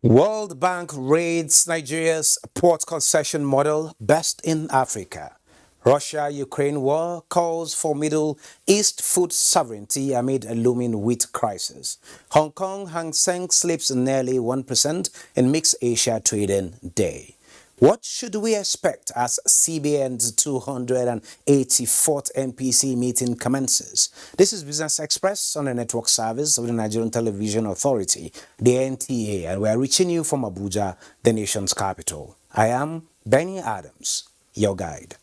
World Bank rates Nigeria's port concession model best in Africa. Russia-Ukraine war calls for Middle East food sovereignty amid a looming wheat crisis. Hong Kong Hang Seng slips nearly 1% in mixed Asia trading day. What should we expect as CBN's 284th NPC meeting commences? This is Business Express on the network service of the Nigerian Television Authority, the NTA, and we are reaching you from Abuja, the nation's capital. I am Benny Adams, your guide.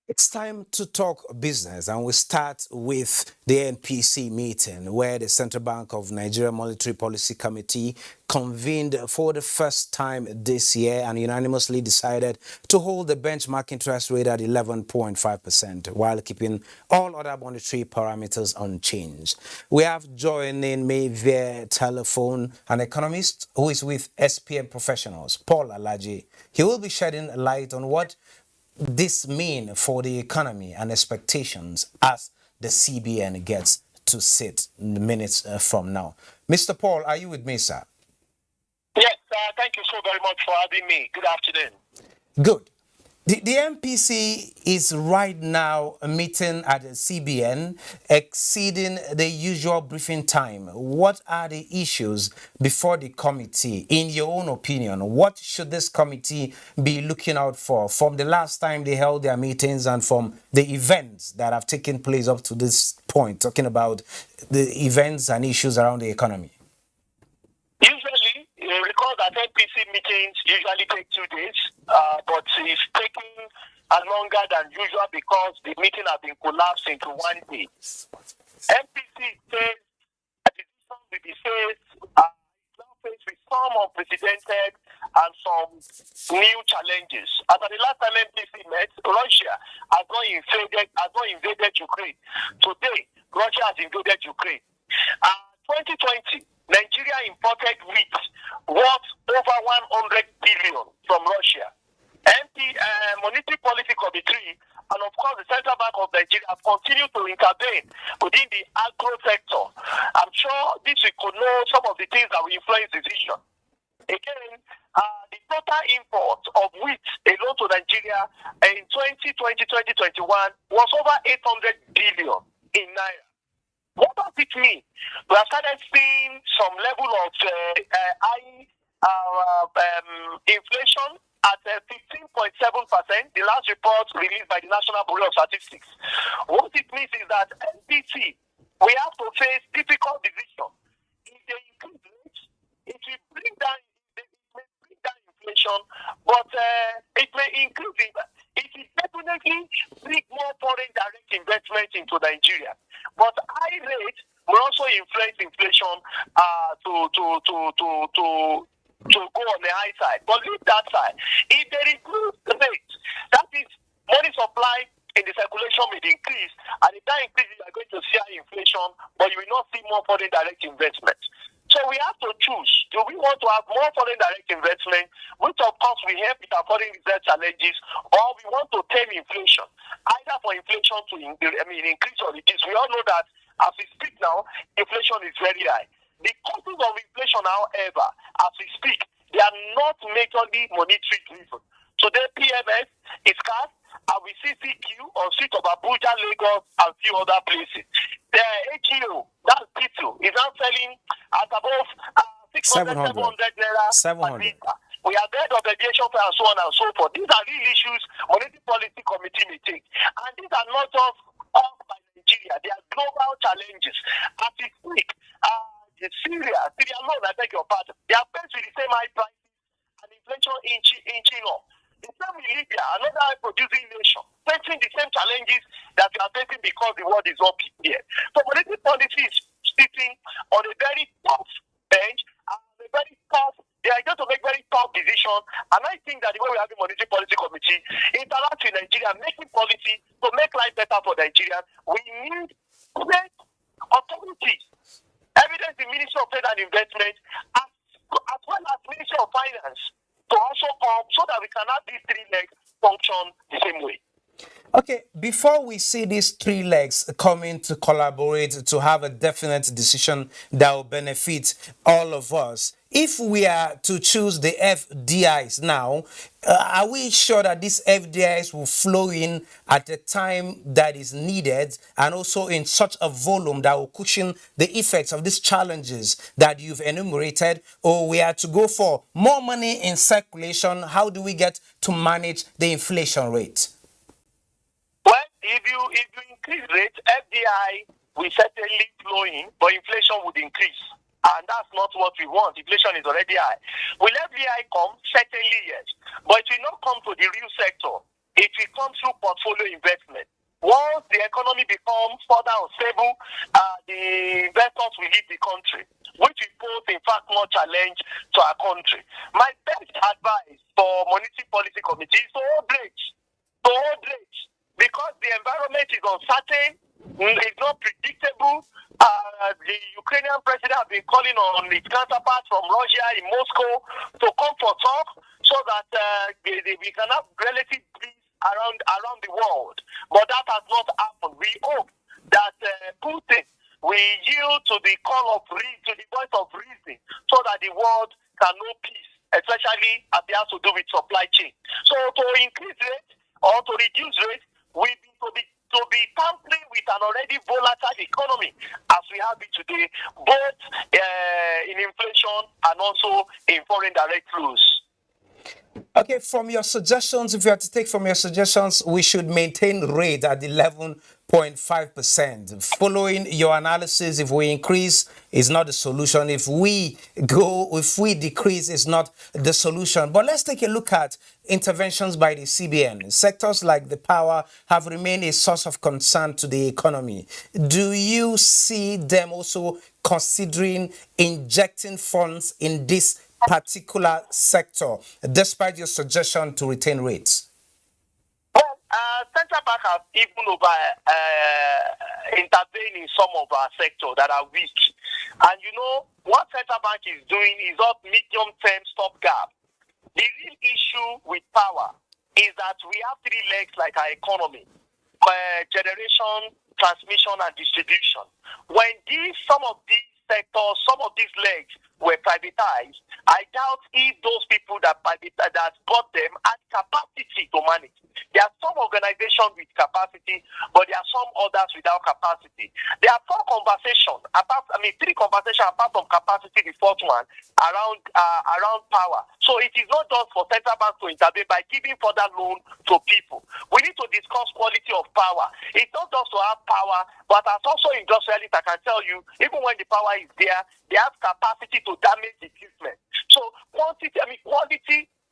It's time to talk business, and we start with the NPC meeting, where the Central Bank of Nigeria Monetary Policy Committee convened for the first time this year and unanimously decided to hold the benchmark interest rate at 11.5% while keeping all other monetary parameters unchanged. We have joining me via telephone an economist who is with SPM Professionals, Paul Alaji. He will be shedding light on what this mean for the economy and expectations as the CBN gets to sit minutes from now. Mr. Paul, are you with me, sir? Yes, thank you so very much for having me. Good afternoon. Good. The MPC is right now meeting at the CBN, exceeding the usual briefing time. What are the issues before the committee? In your own opinion, what should this committee be looking out for from the last time they held their meetings and from the events that have taken place up to this point, talking about the events and issues around the economy? Usually, you recall that NPC meetings usually take 2 days, but it's taking longer than usual because the meeting has been collapsed into 1 day. NPC says that the decision will be faced with some unprecedented and some new challenges. As at the last time NPC met, Russia has not invaded Ukraine. Today, Russia has invaded Ukraine. 2020, Nigeria imported wheat worth over 100 billion from Russia. Monetary Policy Committee and of course the Central Bank of Nigeria have continued to intervene within the agro sector. I'm sure this will connote some of the things that will influence decision. Again, the total import of wheat alone to Nigeria in 2020-2021 was over 800 billion in Naira. What does it mean? We have started seeing some level of high inflation at 15.7%, the last report released by the National Bureau of Statistics. What it means is that NPC, we have to face difficult decisions. If they increase rates, it will bring down inflation, but it may increase it. It will definitely bring more foreign direct investment into Nigeria. But high rates will also influence inflation to go on the high side. But leave that side. If there is good rates, that is money supply in the circulation will increase, and if that increases, you are going to see high inflation, but you will not see more foreign direct investment. So we have to choose. Do we want to have more foreign direct investment, which of course will help with our foreign reserve challenges, or we want to tame inflation, either for inflation to increase or reduce? We all know that as we speak now, inflation is very high. The causes of inflation, however, as we speak, they are not majorly monetary driven. So the PMS is cast, and we see CQ on street of Abuja, Lagos, and few other places. The HEO, that's P2, is now selling at above 600, 700 naira per litre. We have heard of aviation fare and so on and so forth. These are real issues Monetary Policy Committee may take. And these are not just caused by Nigeria. Nigeria. There are global challenges. As we speak, Syria alone, I beg your pardon, they are faced with the same high prices and inflation inching up. The same in Libya, another producing nation, facing the same challenges that we are facing because the world is up here. So monetary policy is sitting on a very tough bench and a very tough. They are going to make very tough decisions, and I think that the way we have the monetary policy committee interact with Nigeria, making policy to make life better for Nigerians, we need great authority. Evidence the Ministry of Trade and Investment, as well as Ministry of Finance, to also come so that we can have these three legs function the same way. Okay, before we see these three legs coming to collaborate to have a definite decision that will benefit all of us, if we are to choose the FDIs now, are we sure that these FDIs will flow in at the time that is needed and also in such a volume that will cushion the effects of these challenges that you've enumerated, or we are to go for more money in circulation? How do we get to manage the inflation rate? Well, if you increase rate, FDI will certainly flow in, but inflation would increase. And that's not what we want. Inflation is already high. Will FDI come? Certainly yes. But it will not come to the real sector. It will come through portfolio investment. Once the economy becomes further unstable, the investors will leave the country, which will pose, in fact, more challenge to our country. My best advice for Monetary Policy Committee is to hold rates. Because the environment is uncertain, it's not predictable. The Ukrainian president has been calling on his counterparts from Russia in Moscow to come for talk so that we can have relative peace around the world. But that has not happened. We hope that Putin will yield to the call of reason, to the voice of reason, so that the world can know peace, especially as it has to do with supply chain. So to increase rate or to reduce rate, we need to be tampering with an already volatile economy as we have it today, both in inflation and also in foreign direct flows. Okay, from your suggestions, if you have to take from your suggestions, we should maintain rate at 11.5%. Following your analysis, if we increase, is not the solution. If we decrease, is not the solution. But let's take a look at interventions by the CBN. Sectors like the power have remained a source of concern to the economy. Do you see them also considering injecting funds in this particular sector, despite your suggestion to retain rates? Well, central bank have even intervened in some of our sectors that are weak. And you know, what central bank is doing is up medium-term stopgap. The real issue with power is that we have three legs like our economy: generation, transmission, and distribution. When some of these sectors, some of these legs were privatized, I doubt if those people that got them had capacity to manage. There are some organizations with capacity, but there are some others without capacity. There are three conversations apart from capacity, the fourth one, around power. So it is not just for central banks to intervene by giving further loan to people. We need to discuss quality of power. It's not just to have power, but as also industrialists, I can tell you, even when the power is there, they have capacity to damage the equipment. So quality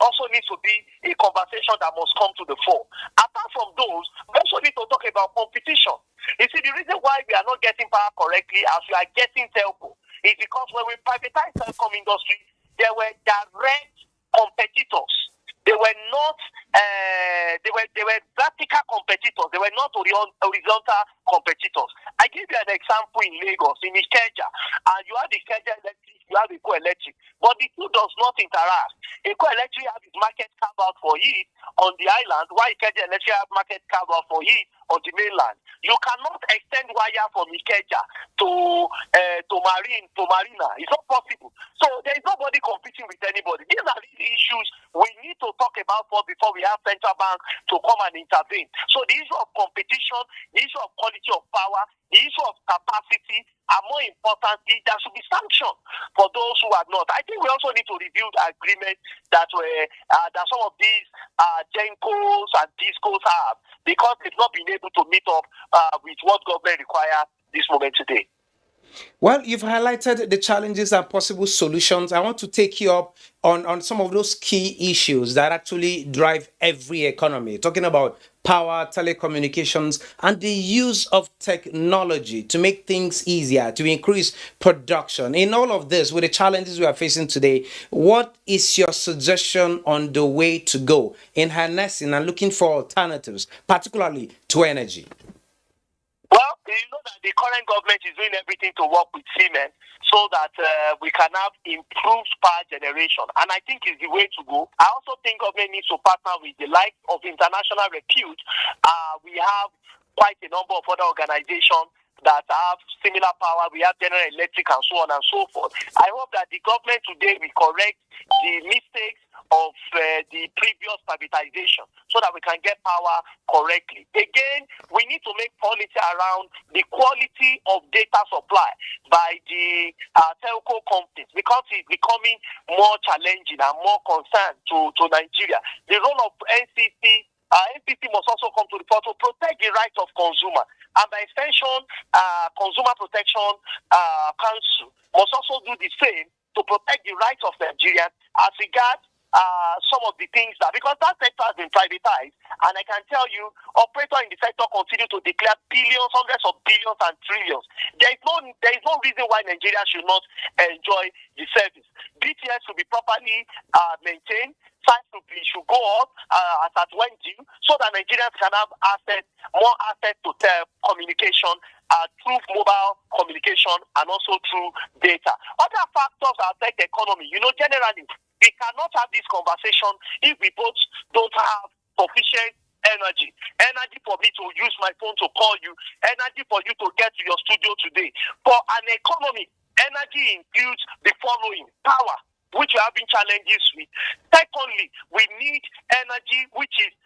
also needs to be a conversation that must come to the fore. Apart from those, we also need to talk about competition. You see, the reason why we are not getting power correctly as we are getting telco is because when we privatized telecom industry, there were direct competitors. They were not. They were vertical competitors. They were not horizontal competitors. I give you an example in Lagos, in Ikeja, and you have the Ikeja Electric, you have Eco Electric, but the two does not interact. Eco Electric has its market carved out for it on the island, while Ikeja Electric has market carved out for it on the mainland. You cannot extend wire from Ikeja to to marine, to marina. It's not possible. So there is nobody competing with anybody. These are the issues we need to talk about before we have central bank to come and intervene. So the issue of competition, the issue of quality of power, the issue of capacity, and more importantly, there should be sanctions for those who are not. I think we also need to review the agreement that some of these Gencos and Discos have, because they've not been able to meet up with what government requires this moment today. Well, you've highlighted the challenges and possible solutions. I want to take you up on some of those key issues that actually drive every economy, talking about power, telecommunications, and the use of technology to make things easier, to increase production. In all of this, with the challenges we are facing today, what is your suggestion on the way to go in harnessing and looking for alternatives, particularly to energy? Well, you know that the current government is doing everything to work with Siemens so that we can have improved power generation. And I think it's the way to go. I also think government needs to partner with the likes of international repute. We have quite a number of other organizations that have similar power. We have General Electric and so on and so forth. I hope that the government today will correct the mistakes of the previous privatization so that we can get power correctly. Again, we need to make policy around the quality of data supply by the telco companies, because it's becoming more challenging and more concern to Nigeria. The role of NCC must also come to the fore to protect the rights of consumer, and by extension, Consumer Protection Council must also do the same to protect the rights of Nigerians as regards some of the things that, because that sector has been privatized, and I can tell you, operators in the sector continue to declare billions, hundreds of billions, and trillions. There is no reason why Nigeria should not enjoy the service. BTS should be properly maintained. Sites should go up as at when due, so that Nigerians can have more access to communication through mobile communication and also through data. Other factors that affect the economy, generally, we cannot have this conversation if we both don't have sufficient energy. Energy for me to use my phone to call you, energy for you to get to your studio today. For an economy, energy includes the following: power, which we're having challenges with. Secondly, we need energy, which is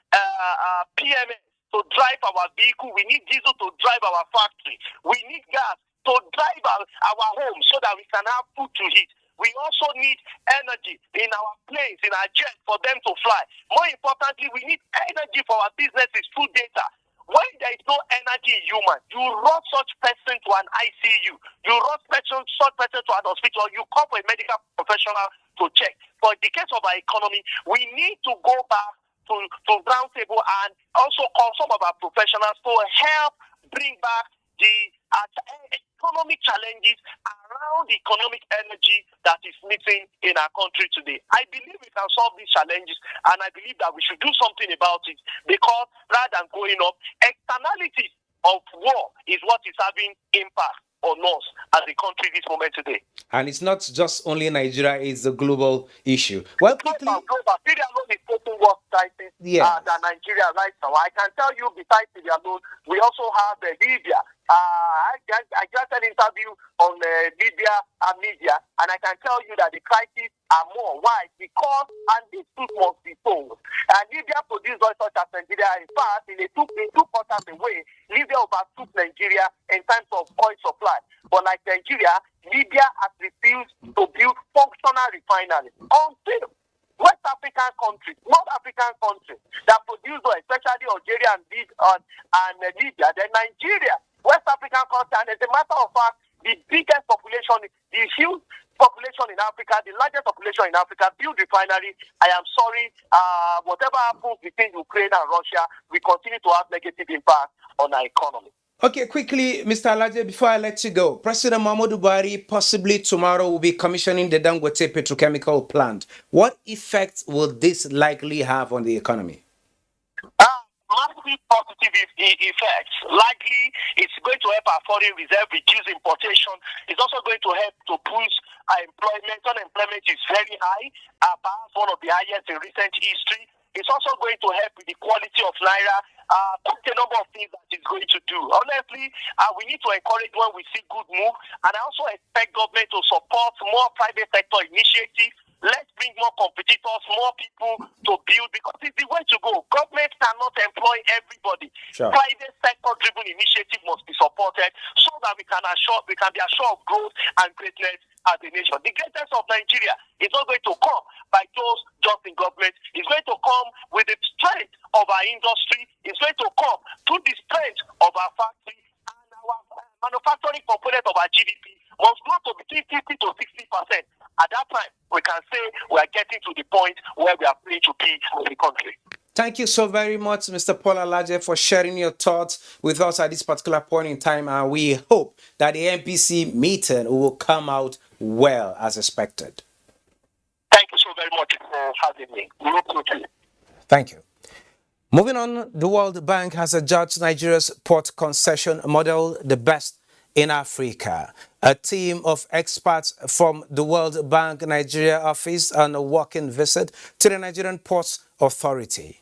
PMS, to drive our vehicle. We need diesel to drive our factory. We need gas to drive our home so that we can have food to eat. We also need energy in our planes, in our jets, for them to fly. More importantly, we need energy for our businesses through data. When there is no energy in human, you rush such person to an ICU, you rush such person to an hospital, you call for a medical professional to check. For the case of our economy, we need to go back to round table and also call some of our professionals to help bring back the economic challenges around the economic energy that is missing in our country today. I believe we can solve these challenges, and I believe that we should do something about it, because rather than going up, externalities of war is what is having impact on us as a country this moment today. And it's not just only Nigeria, it's a global issue. Well, quickly, Syria alone is taking worse crisis than Nigeria right now. I can tell you, besides Syria alone, we also have Libya. I just an interview on Libya media, and I can tell you that the crises are more. Why? Because, and this truth must be told, Libya produced oil such as Nigeria. In fact, in two quarters away, Libya overtook Nigeria in terms of oil supply. But like Nigeria, Libya has refused to build functional refineries until West African countries, North African countries that produce oil, especially Algeria and Libya, then Nigeria, West African countries, and as a matter of fact, the biggest population, the huge population in Africa, the largest population in Africa, build refinery. I am sorry, whatever happens between Ukraine and Russia, we continue to have negative impact on our economy. Okay, quickly, Mr. Alaje, before I let you go, President Muhammadu Buhari possibly tomorrow will be commissioning the Dangote petrochemical plant. What effect will this likely have on the economy? Massive positive effects. Likely, it's going to help our foreign reserve reduce importation. It's also going to help to boost our employment. Unemployment is very high, perhaps one of the highest in recent history. It's also going to help with the quality of Naira. Quite a number of things that it's going to do. Honestly, we need to encourage when we see good move, and I also expect government to support more private sector initiatives. Let's bring more competitors, more people to build, because it's the way to go. Government cannot employ everybody. Sure. Private sector-driven initiative must be supported so that we can be assured of growth and greatness as a nation. The greatness of Nigeria is not going to come by those just in government. It's going to come with the strength of our industry. It's going to come through the strength of our factory, and our manufacturing component of our GDP must grow to between 50 to 60%. At that time, we can say we are getting to the point where we are going to be as a country. Thank you so very much, Mr. Paul Alaje, for sharing your thoughts with us at this particular point in time. And we hope that the NPC meeting will come out well as expected. Thank you so very much for having me. Thank you. Moving on, the World Bank has adjudged Nigeria's port concession model the best in Africa. A team of experts from the World Bank Nigeria office on a working visit to the Nigerian Ports Authority.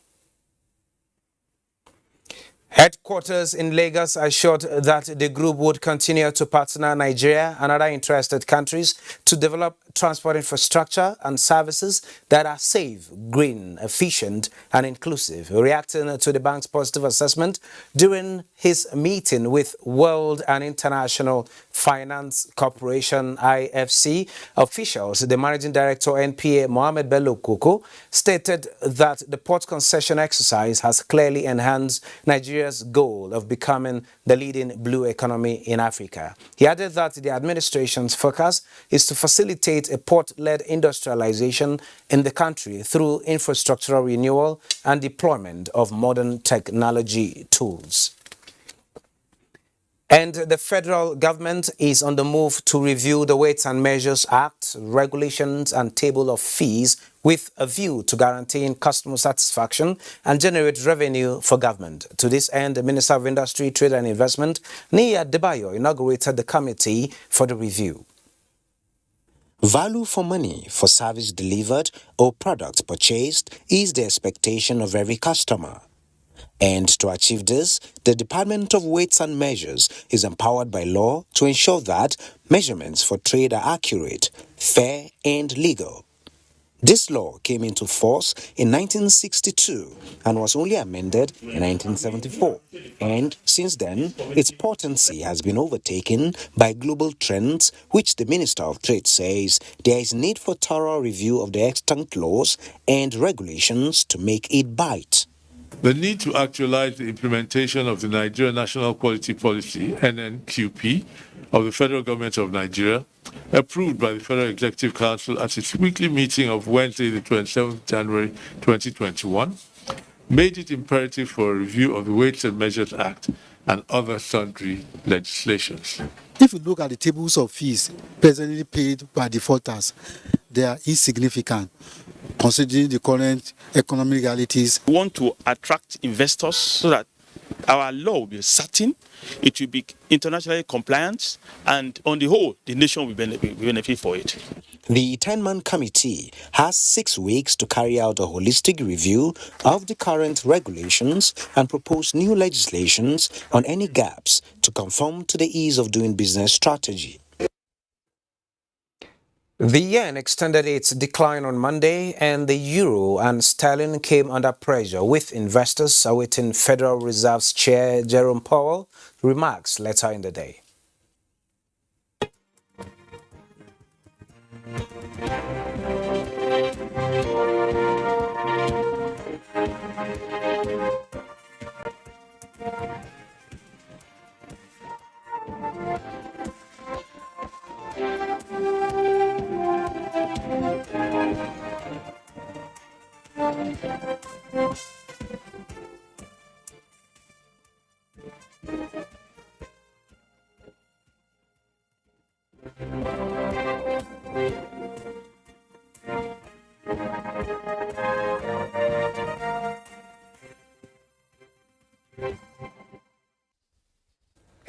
Headquarters in Lagos assured that the group would continue to partner Nigeria and other interested countries to develop transport infrastructure and services that are safe, green, efficient, and inclusive. Reacting to the bank's positive assessment during his meeting with World and International Finance Corporation (IFC) officials, the managing director NPA Mohammed Bello Koko stated that the port concession exercise has clearly enhanced Nigeria's goal of becoming the leading blue economy in Africa. He added that the administration's focus is to facilitate a port-led industrialization in the country through infrastructural renewal and deployment of modern technology tools. And the federal government is on the move to review the Weights and Measures Act, regulations and table of fees with a view to guaranteeing customer satisfaction and generate revenue for government. To this end, the Minister of Industry, Trade and Investment, Nia Debayo, inaugurated the committee for the review. Value for money for service delivered or product purchased is the expectation of every customer. And to achieve this, the Department of Weights and Measures is empowered by law to ensure that measurements for trade are accurate, fair, and legal. This law came into force in 1962 and was only amended in 1974. And since then, its potency has been overtaken by global trends, which the Minister of Trade says there is need for thorough review of the extant laws and regulations to make it bite. The need to actualize the implementation of the Nigerian National Quality Policy, NNQP, of the Federal Government of Nigeria, approved by the Federal Executive Council at its weekly meeting of Wednesday, the 27th January 2021, made it imperative for a review of the Weights and Measures Act and other sundry legislations. If you look at the tables of fees presently paid by defaulters, they are insignificant considering the current economic realities. We want to attract investors so that our law will be certain, it will be internationally compliant, and on the whole, the nation will benefit for it. The 10-man committee has 6 weeks to carry out a holistic review of the current regulations and propose new legislations on any gaps to conform to the ease of doing business strategy. The yen extended its decline on Monday, and the euro and sterling came under pressure, with investors awaiting Federal Reserve's Chair Jerome Powell's remarks later in the day.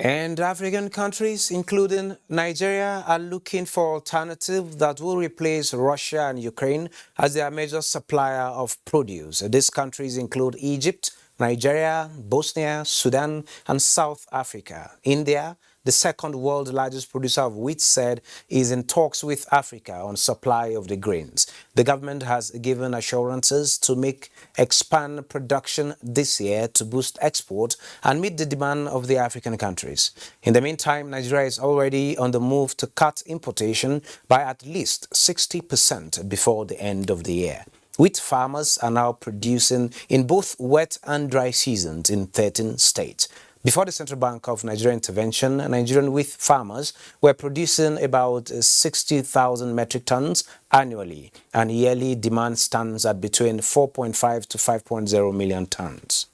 And African countries, including Nigeria, are looking for alternatives that will replace Russia and Ukraine as their major supplier of produce. These countries include Egypt, Nigeria, Bosnia, Sudan, and South Africa. India, the second world's largest producer of wheat, said is in talks with Africa on supply of the grains. The government has given assurances to expand production this year to boost export and meet the demand of the African countries. In the meantime, Nigeria is already on the move to cut importation by at least 60% before the end of the year. Wheat farmers are now producing in both wet and dry seasons in 13 states. Before the Central Bank of Nigeria intervention, Nigerian wheat farmers were producing about 60,000 metric tons annually, and yearly demand stands at between 4.5 to 5.0 million tons.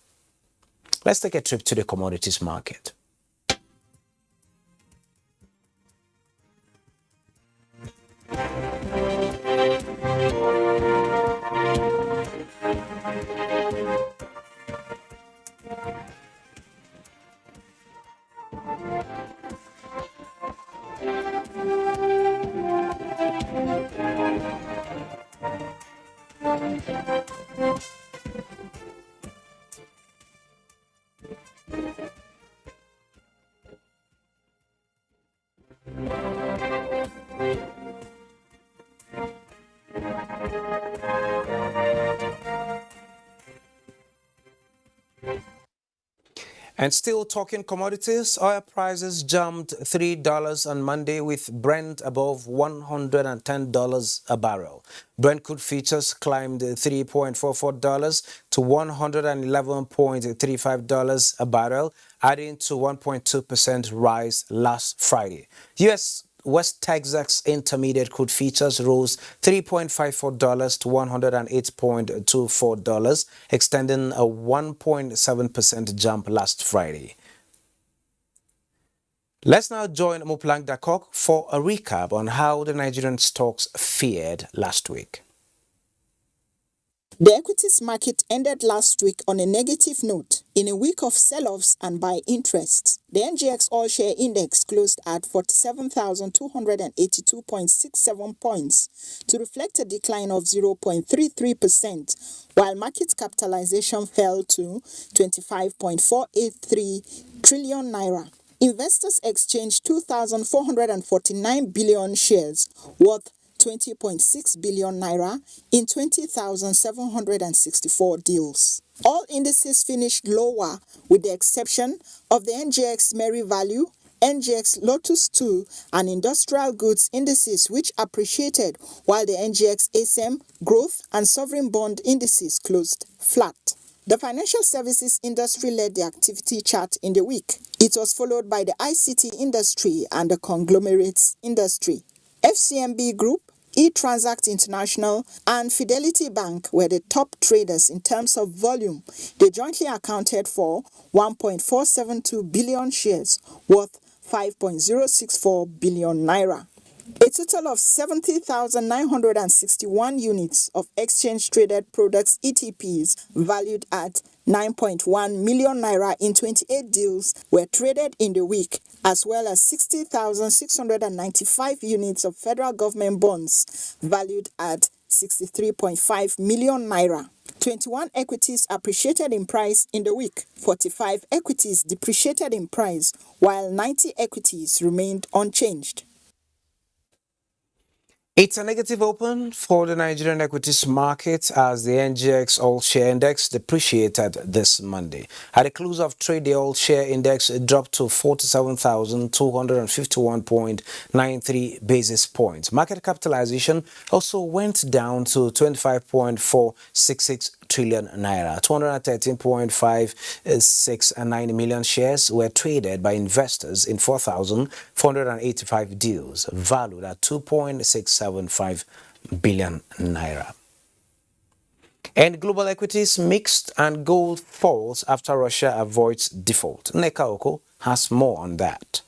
Let's take a trip to the commodities market. And still talking commodities, oil prices jumped $3 on Monday with Brent above $110 a barrel. Brent crude futures climbed $3.44 to $111.35 a barrel, adding to 1.2% rise last Friday. U.S. West Texas Intermediate crude futures rose $3.54 to $108.24, extending a 1.7% jump last Friday. Let's now join Muplang Dakok for a recap on how the Nigerian stocks fared last week. The equities market ended last week on a negative note in a week of sell-offs and buy interest. The NGX All-Share Index closed at 47,282.67 points to reflect a decline of 0.33%, while market capitalization fell to 25.483 trillion naira. Investors exchanged 2,449 billion shares worth 20.6 billion naira in 20,764 deals. All indices finished lower with the exception of the NGX Merry Value, NGX Lotus 2 and Industrial Goods indices, which appreciated, while the NGX ASM, Growth and Sovereign Bond indices closed flat. The financial services industry led the activity chart in the week. It was followed by the ICT industry and the conglomerates industry. FCMB Group, eTransact International and Fidelity Bank were the top traders in terms of volume. They jointly accounted for 1.472 billion shares worth 5.064 billion naira. A total of 70,961 units of exchange-traded products ETPs valued at 9.1 million naira in 28 deals were traded in the week, as well as 60,695 units of federal government bonds valued at 63.5 million naira. 21 equities appreciated in price in the week. 45 equities depreciated in price, while 90 equities remained unchanged. It's a negative open for the Nigerian equities market as the NGX All-Share Index depreciated this Monday. At the close of trade, the All-Share Index dropped to 47,251.93 basis points. Market capitalization also went down to 25.466 trillion naira. 213.569 million shares were traded by investors in 4,485 deals, valued at 2.675 billion naira. And global equities mixed and gold falls after Russia avoids default. Neka Oko has more on that.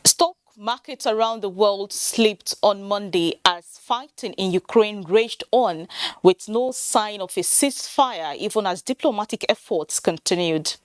Stock markets around the world slipped on Monday as fighting in Ukraine raged on with no sign of a ceasefire, even as diplomatic efforts continued.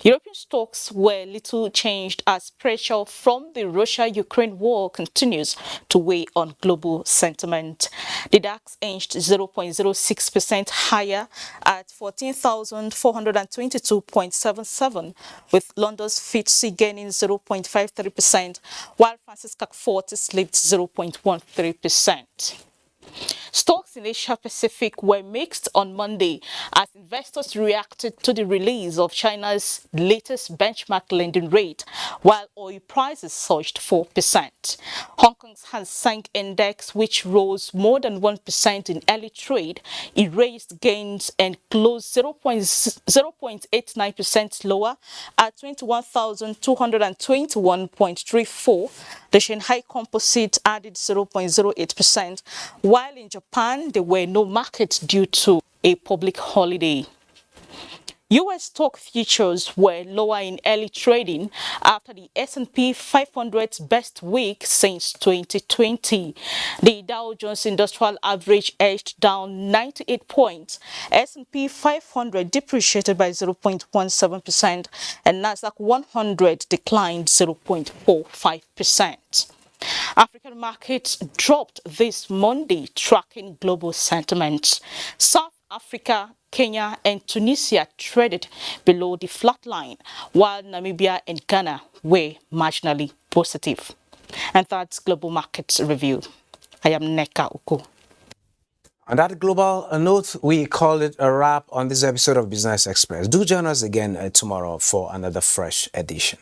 European stocks were little changed as pressure from the Russia-Ukraine war continues to weigh on global sentiment. The DAX inched 0.06% higher at 14,422.77, with London's FTSE gaining 0.53%, while France's CAC 40 slipped 0.13%. Stocks in Asia Pacific were mixed on Monday as investors reacted to the release of China's latest benchmark lending rate, while oil prices surged 4%. Hong Kong's Hang Seng Index, which rose more than 1% in early trade, erased gains and closed 0.89% lower at 21,221.34. The Shanghai Composite added 0.08%, while in Japan there were no markets due to a public holiday. U.S. stock futures were lower in early trading after the S&P 500's best week since 2020. The Dow Jones Industrial Average edged down 98 points. S&P 500 depreciated by 0.17% and Nasdaq 100 declined 0.45%. African markets dropped this Monday, tracking global sentiment. South Africa, Kenya and Tunisia traded below the flat line, while Namibia and Ghana were marginally positive. And that's Global Markets Review. I am Neka Uko. On that global note, we call it a wrap on this episode of Business Express. Do join us again tomorrow for another fresh edition.